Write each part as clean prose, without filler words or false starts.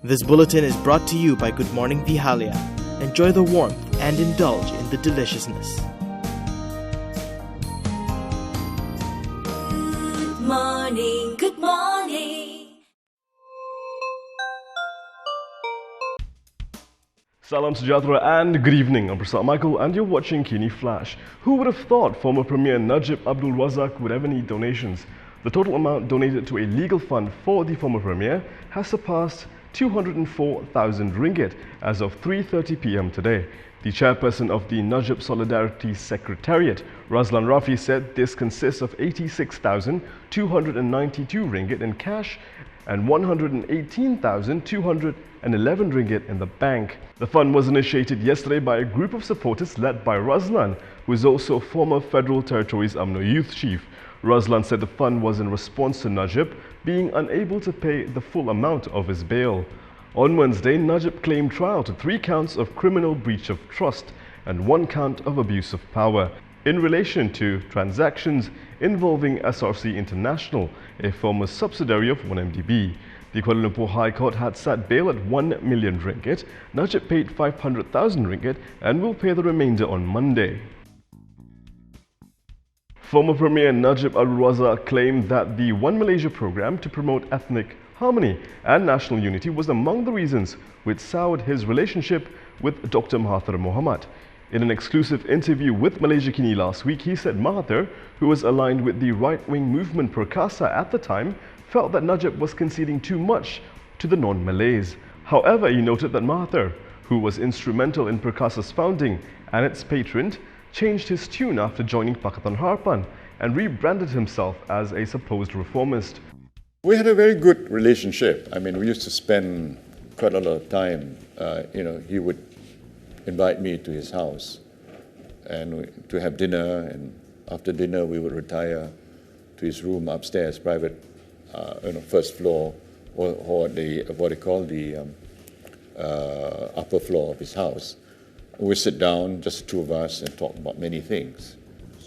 This bulletin is brought to you by Good Morning Vihalia. Enjoy the warmth and indulge in the deliciousness. Good morning, good morning. Salam Sujatra and good evening. I'm Prasad Michael and you're watching KiniFlash. Who would have thought former Premier Najib Abdul Razak would ever need donations? The total amount donated to a legal fund for the former Premier has surpassed 204,000 ringgit as of 3:30 p.m. today. The chairperson of the Najib Solidarity Secretariat, Razlan Rafi, said this consists of 86,292 ringgit in cash and 118,211 ringgit in the bank. The fund was initiated yesterday by a group of supporters led by Razlan, who is also former Federal Territories Umno Youth chief. Razlan said the fund was in response to Najib being unable to pay the full amount of his bail. On Wednesday, Najib claimed trial to 3 counts of criminal breach of trust and 1 count of abuse of power in relation to transactions involving SRC International, a former subsidiary of 1MDB. The Kuala Lumpur High Court had set bail at 1 million ringgit. Najib paid 500,000 ringgit and will pay the remainder on Monday. Former Premier Najib Abdul Razak claimed that the One Malaysia program to promote ethnic harmony and national unity was among the reasons which soured his relationship with Dr. Mahathir Mohamad. In an exclusive interview with Malaysia Kini last week, he said Mahathir, who was aligned with the right-wing movement Perkasa at the time, felt that Najib was conceding too much to the non-Malays. However, he noted that Mahathir, who was instrumental in Perkasa's founding and its patron, changed his tune after joining Pakatan Harapan and rebranded himself as a supposed reformist. We had a very good relationship. I mean, we used to spend quite a lot of time. He would invite me to his house and to have dinner, and after dinner we would retire to his room upstairs, private, first floor, or the what they call the upper floor of his house. We sit down, just the two of us, and talk about many things.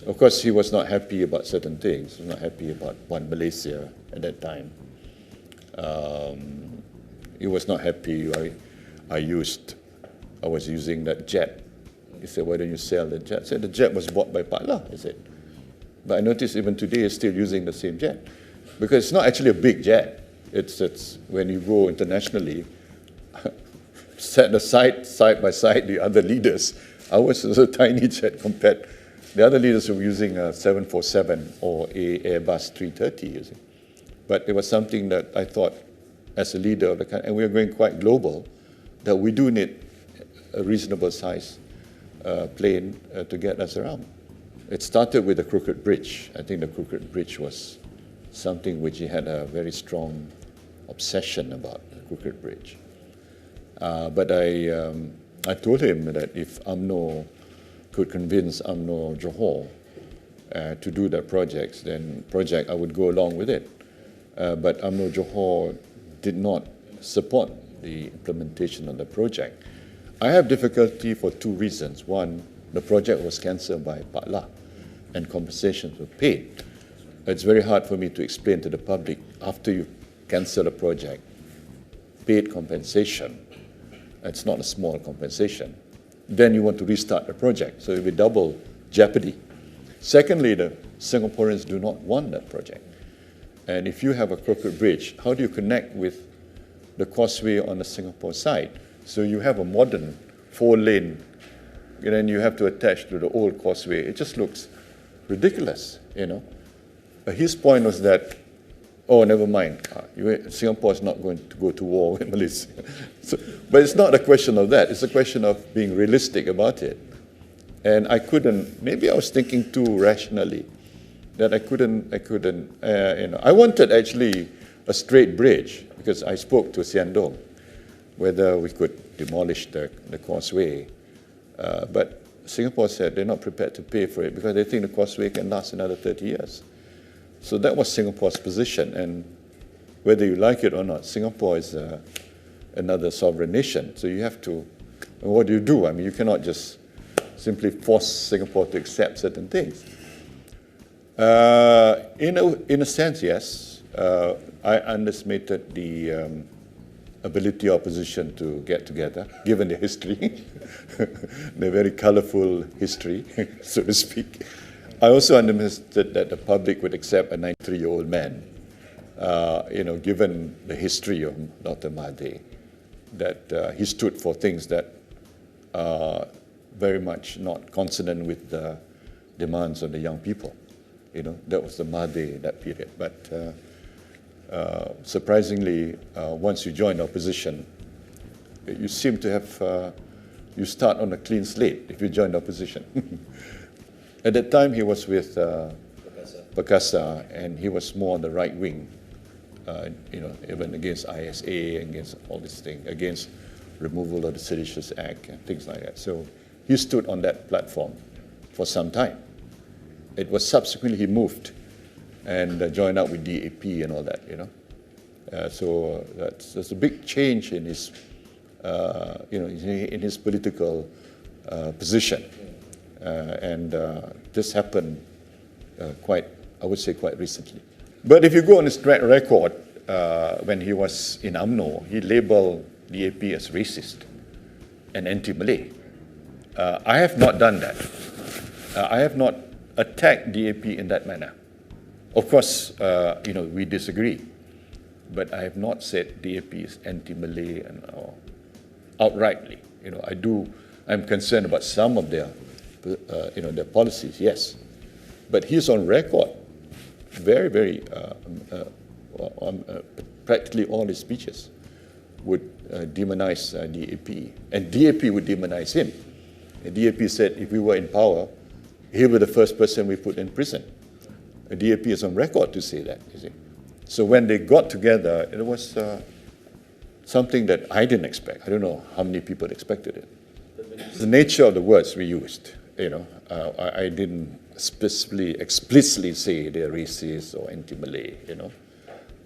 Of course, he was not happy about certain things. He was not happy about One Malaysia at that time. He was not happy. I was using that jet. He said, "Why don't you sell the jet?" I said, "The jet was bought by Patla," he said. But I noticed even today he's still using the same jet. Because it's not actually a big jet. It's when you go internationally, set aside, side by side, the other leaders. Ours is a tiny jet compared. The other leaders were using a 747 or a Airbus 330, you see. But it was something that I thought, as a leader of the country, and we are going quite global, that we do need a reasonable size plane to get us around. It started with the Crooked Bridge. I think the Crooked Bridge was something which he had a very strong obsession about, the Crooked Bridge. But I told him that if UMNO could convince UMNO Johor to do that project, I would go along with it. But UMNO Johor did not support the implementation of the project. I have difficulty for 2 reasons. One, the project was cancelled by Patla and compensations were paid. It's very hard for me to explain to the public, after you cancel a project, paid compensation. It's not a small compensation. Then you want to restart the project, so it will be double jeopardy. Secondly, the Singaporeans do not want that project. And if you have a crooked bridge, how do you connect with the causeway on the Singapore side? So you have a modern 4-lane, and then you have to attach to the old causeway. It just looks ridiculous, His point was that, oh, never mind, Singapore is not going to go to war with Malaysia. But it's not a question of that. It's a question of being realistic about it. And I couldn't, maybe I was thinking too rationally, that I couldn't, I wanted actually a straight bridge, because I spoke to Siandong whether we could demolish the causeway. But Singapore said they're not prepared to pay for it because they think the causeway can last another 30 years. So that was Singapore's position, and whether you like it or not, Singapore is another sovereign nation. So you have to, and what do? I mean, you cannot just simply force Singapore to accept certain things. In a sense, yes. I underestimated the ability of opposition to get together, given their history, their very colorful history, so to speak. I also understood that the public would accept a 93-year-old man, given the history of Dr. Mahathir, that he stood for things that are very much not consonant with the demands of the young people. That was the Mahathir, that period. But surprisingly, once you join opposition, you seem to have, you start on a clean slate if you join the opposition. At that time, he was with Perkasa, and he was more on the right wing, even against ISA, against all these things, against removal of the Seditious Act and things like that. So he stood on that platform for some time. It was subsequently he moved and joined up with DAP and all that, So that's a big change in his, in his political position. And this happened quite recently. But if you go on his track record, when he was in UMNO, he labeled DAP as racist and anti-Malay. I have not done that. I have not attacked DAP in that manner. Of course, we disagree, but I have not said DAP is anti-Malay or outrightly. I'm concerned about some of their their policies, yes. But he's on record, very, practically all his speeches would demonize DAP, and DAP would demonize him. And DAP said if we were in power, he would be the first person we put in prison. And DAP is on record to say that, you see. So when they got together, it was something that I didn't expect. I don't know how many people expected it. The nature of the words we used, I didn't explicitly say they're racist or anti-Malay,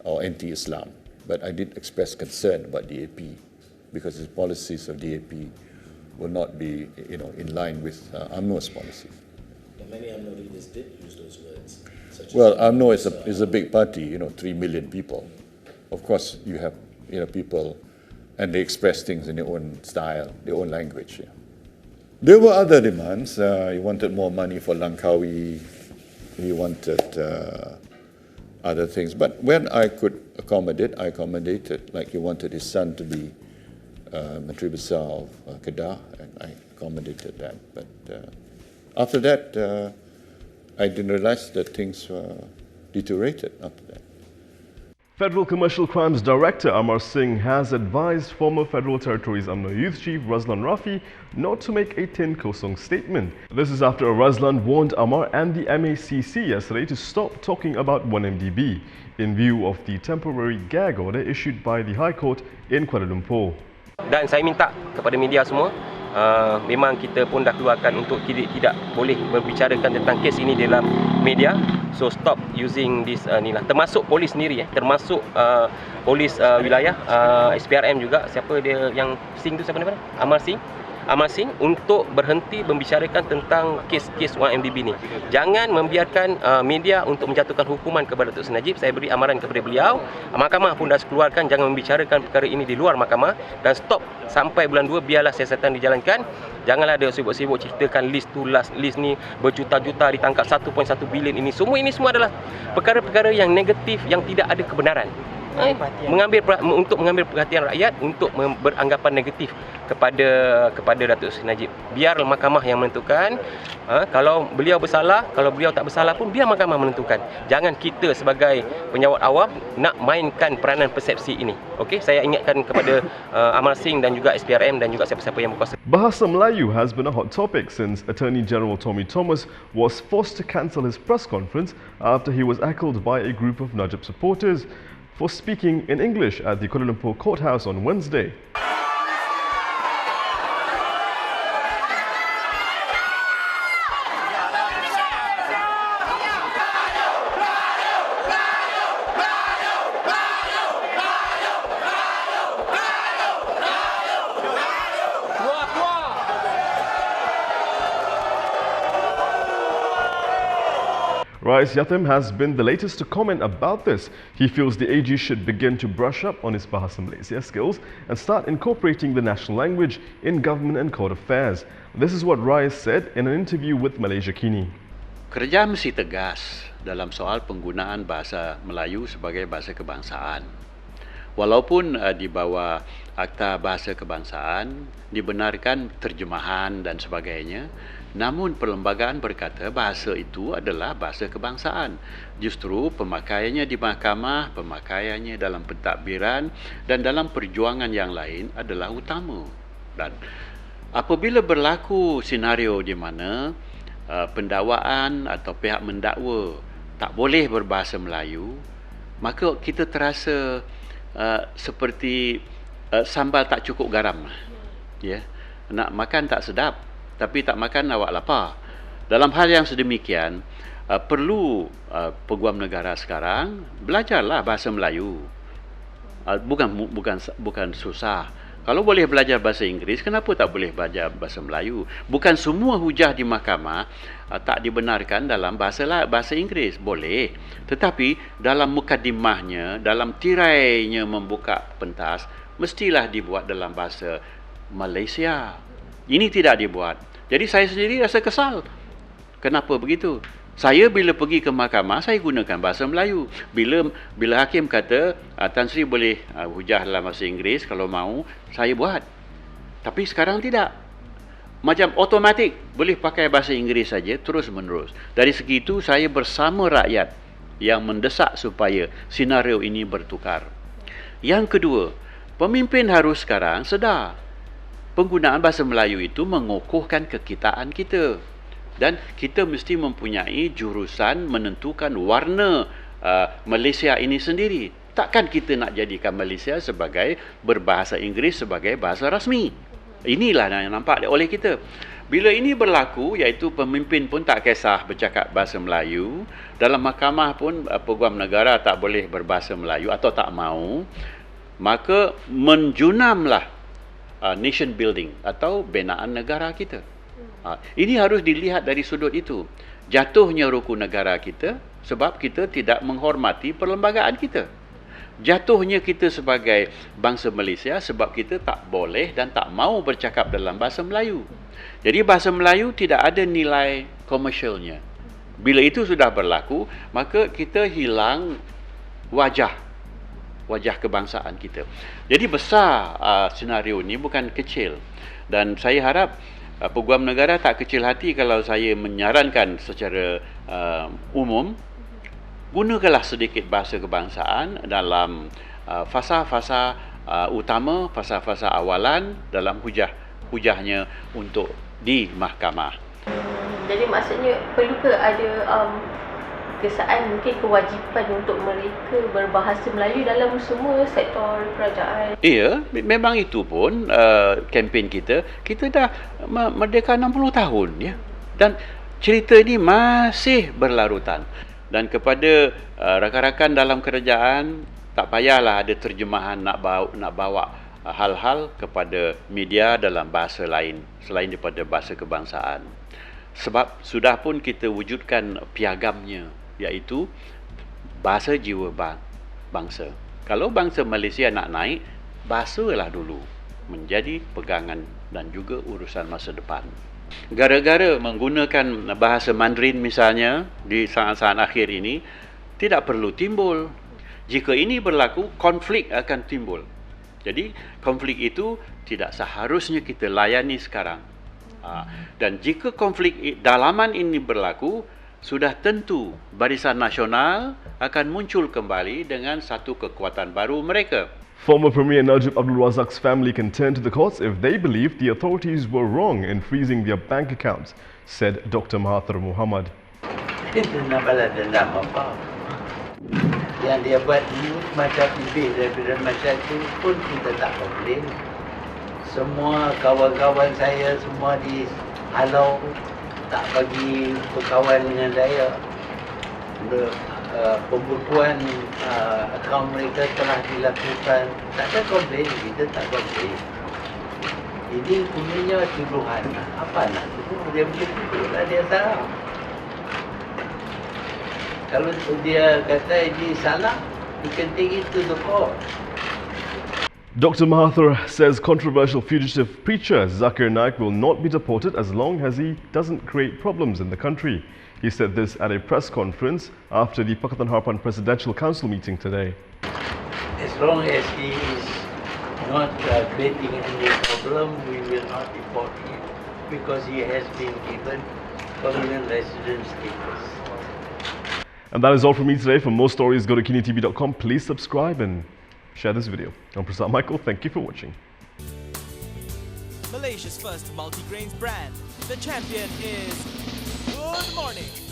or anti-Islam. But I did express concern about DAP because the policies of DAP will not be, in line with UMNO's policies. Many UMNO leaders did use those words. Well, UMNO is a big party, 3 million people. Of course, you have, people, and they express things in their own style, their own language. Yeah. There were other demands. He wanted more money for Langkawi. He wanted other things. But when I could accommodate, I accommodated. Like he wanted his son to be Menteri Besar of Kedah, and I accommodated that. But after that, I didn't realize that things deteriorated after that. Federal Commercial Crimes Director Amar Singh has advised former Federal Territories Umno Youth Chief Razlan Rafi not to make a Tin Kosong statement. This is after Razlan warned Amar and the MACC yesterday to stop talking about 1MDB in view of the temporary gag order issued by the High Court in Kuala Lumpur. Dan saya minta kepada media semua, memang kita pun dah keluarkan untuk tidak boleh berbicarakan tentang kes ini dalam media. So stop using this termasuk polis sendiri, termasuk polis wilayah, SPRM juga. Siapa dia yang Singh tu, siapa nama? Amar Singh untuk berhenti membicarakan tentang kes 1MDB ni. Jangan membiarkan media untuk menjatuhkan hukuman kepada Datuk Najib. Saya beri amaran kepada beliau. Mahkamah pun dah keluarkan jangan membicarakan perkara ini di luar mahkamah, dan stop sampai bulan 2 biarlah siasatan dijalankan. Janganlah ada sibuk-sibuk ceritakan list tu, list ni berjuta-juta ditangkap 1.1 bilion ini. Semua adalah perkara-perkara yang negatif yang tidak ada kebenaran. Untuk mengambil perhatian rakyat, untuk beranggapan negatif kepada Datuk Seri Najib. Biar mahkamah yang menentukan. Kalau beliau bersalah, kalau beliau tak bersalah pun biar mahkamah menentukan. Jangan kita sebagai penyawat awam nak mainkan peranan persepsi ini. Okey, saya ingatkan kepada Amar Singh dan juga SPRM dan juga siapa-siapa yang berkuasa. Bahasa Melayu has been a hot topic since Attorney General Tommy Thomas was forced to cancel his press conference after he was heckled by a group of Najib supporters for speaking in English at the Kuala Lumpur courthouse on Wednesday. Rais Yatim has been the latest to comment about this. He feels the AG should begin to brush up on his Bahasa Malaysia skills and start incorporating the national language in government and court affairs. This is what Rais said in an interview with Malaysia Kini. Kerajaan mesti tegas dalam soal penggunaan bahasa Melayu sebagai bahasa kebangsaan. Walaupun di bawah Akta Bahasa Kebangsaan dibenarkan terjemahan dan sebagainya, namun perlembagaan berkata bahasa itu adalah bahasa kebangsaan. Justru pemakaiannya di mahkamah, pemakaiannya dalam pentadbiran dan dalam perjuangan yang lain adalah utama. Dan apabila berlaku senario di mana pendakwaan atau pihak mendakwa tak boleh berbahasa Melayu, maka kita terasa seperti sambal tak cukup garam. Ya, nak makan tak sedap, tapi tak makan awak lapar. Dalam hal yang sedemikian, perlu peguam negara sekarang belajarlah bahasa Melayu. Bukan susah. Kalau boleh belajar bahasa Inggeris, kenapa tak boleh belajar bahasa Melayu? Bukan semua hujah di mahkamah tak dibenarkan dalam bahasa Inggeris. Boleh. Tetapi dalam mukadimahnya, dalam tirainya membuka pentas, mestilah dibuat dalam bahasa Malaysia. Ini tidak dibuat. Jadi saya sendiri rasa kesal. Kenapa begitu? Saya bila pergi ke mahkamah, saya gunakan bahasa Melayu. Bila hakim kata, Tan Sri boleh hujah dalam bahasa Inggeris, kalau mahu, saya buat. Tapi sekarang tidak. Macam automatik, boleh pakai bahasa Inggeris saja, terus menerus. Dari segi itu, saya bersama rakyat yang mendesak supaya senario ini bertukar. Yang kedua, pemimpin harus sekarang sedar. Penggunaan bahasa Melayu itu mengukuhkan kekitaan kita. Dan kita mesti mempunyai jurusan menentukan warna Malaysia ini sendiri. Takkan kita nak jadikan Malaysia sebagai berbahasa Inggeris sebagai bahasa rasmi. Inilah yang nampak oleh kita. Bila ini berlaku, iaitu pemimpin pun tak kisah bercakap bahasa Melayu, dalam mahkamah pun peguam negara tak boleh berbahasa Melayu atau tak mahu, maka menjunamlah nation building atau binaan negara kita. Ini harus dilihat dari sudut itu. Jatuhnya rukun negara kita sebab kita tidak menghormati perlembagaan kita. Jatuhnya kita sebagai bangsa Malaysia sebab kita tak boleh dan tak mahu bercakap dalam bahasa Melayu. Jadi bahasa Melayu tidak ada nilai komersialnya. Bila itu sudah berlaku, maka kita hilang wajah kebangsaan kita. Jadi besar senario ini, bukan kecil. Dan saya harap peguam negara tak kecil hati kalau saya menyarankan secara umum, gunakanlah sedikit bahasa kebangsaan dalam fasa-fasa utama, fasa-fasa awalan dalam hujahnya untuk di mahkamah. Jadi maksudnya perlu ke ada kesaan, mungkin kewajipan untuk mereka berbahasa Melayu dalam semua sektor kerajaan? Ya, memang itu pun kempen kita dah merdeka 60 tahun ya. Dan cerita ini masih berlarutan. Dan kepada rakan-rakan dalam kerajaan, tak payahlah ada terjemahan nak bawa hal-hal kepada media dalam bahasa lain selain daripada bahasa kebangsaan. Sebab sudah pun kita wujudkan piagamnya, iaitu bahasa jiwa bangsa. Kalau bangsa Malaysia nak naik, bahasalah dulu menjadi pegangan dan juga urusan masa depan. Gara-gara menggunakan bahasa Mandarin misalnya di saat-saat akhir ini, tidak perlu timbul. Jika ini berlaku, konflik akan timbul. Jadi konflik itu tidak seharusnya kita layani sekarang. Dan jika konflik dalaman ini berlaku, sudah tentu Barisan Nasional akan muncul kembali dengan satu kekuatan baru mereka. Former Premier Najib Abdul Razak's family can turn to the courts if they believe the authorities were wrong in freezing their bank accounts, said Dr. Mahathir Mohamad. Itu nak balas dendam apa? Yang dia buat ini macam lebih daripada macam itu pun kita tak komplain. Semua kawan-kawan saya semua dihalau, tak bagi berkawan dengan saya. Pembukuan akaun mereka telah dilakukan. Tak ada komplain, kita tak komplain. Ini punya tuduhan. Apa nak tuduh? Dia boleh tuduh lah, dia tahu. Kalau dia kata dia salah, you can take it to the court. Dr. Mahathir says controversial fugitive preacher Zakir Naik will not be deported as long as he doesn't create problems in the country. He said this at a press conference after the Pakatan Harapan Presidential Council meeting today. As long as he is not creating any problem, we will not deport him because he has been given permanent residence status. And that is all from me today. For more stories, go to KiniTV.com. Please subscribe and share this video. I'm Prasad Michael. Thank you for watching. Malaysia's first multi-grains brand. The champion is Good Morning.